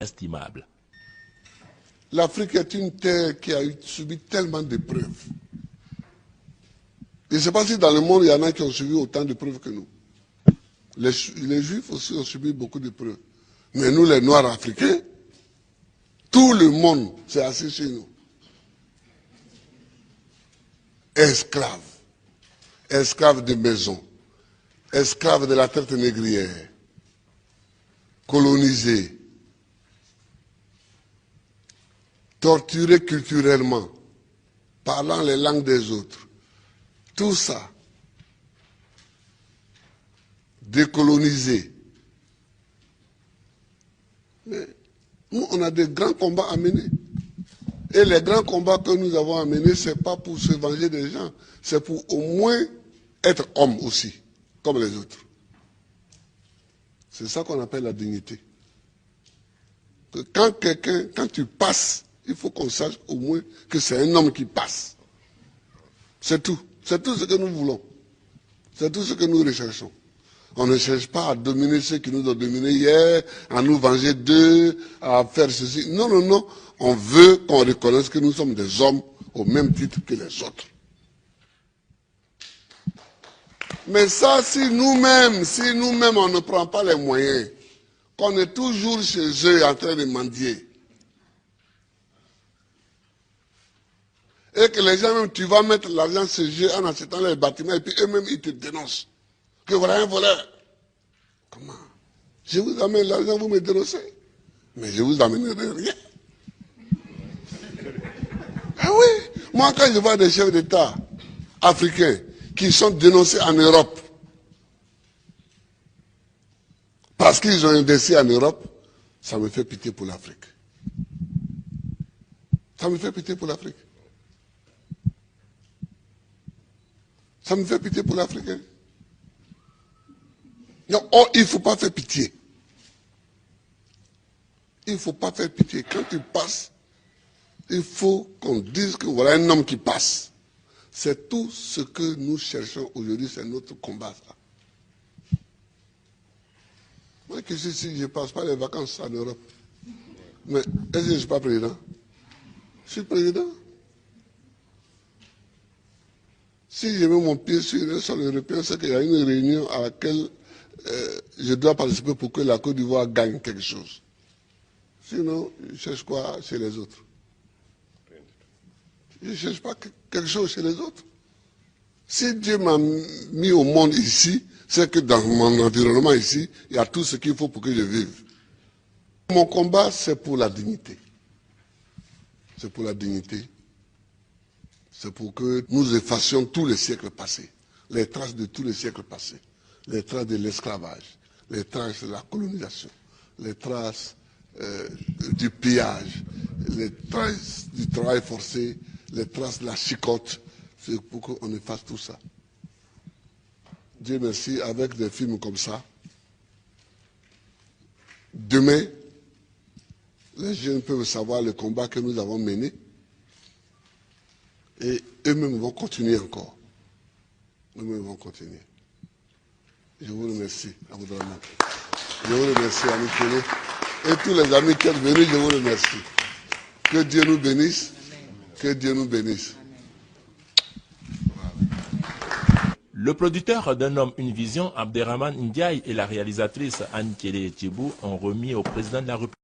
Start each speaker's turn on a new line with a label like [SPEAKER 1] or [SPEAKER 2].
[SPEAKER 1] estimable.
[SPEAKER 2] L'Afrique est une terre qui a subi tellement d'épreuves. Je ne sais pas si dans le monde, il y en a qui ont subi autant d'épreuves que nous. Les Juifs aussi ont subi beaucoup d'épreuves. Mais nous, les Noirs africains, tout le monde s'est assis chez nous. Esclaves. Esclaves de maison. Esclaves de la traite négrière. Colonisés. Torturés culturellement. Parlant les langues des autres. Tout ça. Décolonisés. Mais nous, on a des grands combats à mener. Et les grands combats que nous avons à mener, ce n'est pas pour se venger des gens. C'est pour au moins être homme aussi, comme les autres. C'est ça qu'on appelle la dignité. Que quand tu passes, il faut qu'on sache au moins que c'est un homme qui passe. C'est tout. C'est tout ce que nous voulons. C'est tout ce que nous recherchons. On ne cherche pas à dominer ceux qui nous ont dominés hier, à nous venger d'eux, à faire ceci. Non, non, non. On veut qu'on reconnaisse que nous sommes des hommes au même titre que les autres. Mais ça, si nous-mêmes, on ne prend pas les moyens, qu'on est toujours chez eux en train de mendier, et que les gens même, tu vas mettre l'argent chez eux en achetant les bâtiments, et puis eux-mêmes, ils te dénoncent. Que voilà un voleur. Comment? Je vous amène l'argent, vous me dénoncez. Mais je vous amènerai rien. Ah oui, moi quand je vois des chefs d'État africains qui sont dénoncés en Europe, parce qu'ils ont investi en Europe, ça me fait pitié pour l'Afrique. Ça me fait pitié pour l'Afrique. Ça me fait pitié pour l'Afrique. Non, oh, il ne faut pas faire pitié. Il ne faut pas faire pitié. Quand tu passes, il faut qu'on dise que voilà un homme qui passe. C'est tout ce que nous cherchons aujourd'hui, c'est notre combat. Ça. Moi qui suis ici, je ne passe pas les vacances en Europe. Mais est-ce que je ne suis pas président? Je suis président. Si je mets mon pied sur le sol européen, c'est qu'il y a une réunion à laquelle je dois participer pour que la Côte d'Ivoire gagne quelque chose. Sinon, je cherche quoi chez les autres? Je ne cherche pas quelque chose chez les autres. Si Dieu m'a mis au monde ici, c'est que dans mon environnement ici, il y a tout ce qu'il faut pour que je vive. Mon combat, c'est pour la dignité. C'est pour la dignité. C'est pour que nous effacions tous les siècles passés, les traces de tous les siècles passés, les traces de l'esclavage, les traces de la colonisation, les traces du pillage, les traces du travail forcé, les traces de la chicote. C'est pour qu'on efface tout ça. Dieu merci, avec des films comme ça, demain, les jeunes peuvent savoir le combat que nous avons mené et eux-mêmes vont continuer encore. Eux-mêmes vont continuer. Je vous remercie, Aboudraman. Je vous remercie, Amikele. Et tous les amis qui sont venus, je vous remercie. Que Dieu nous bénisse. Que Dieu nous bénisse.
[SPEAKER 1] Le producteur d'un homme, une vision, Abderrahmane Ndiaye, et la réalisatrice Anne Kélé Thibou ont remis au président de la République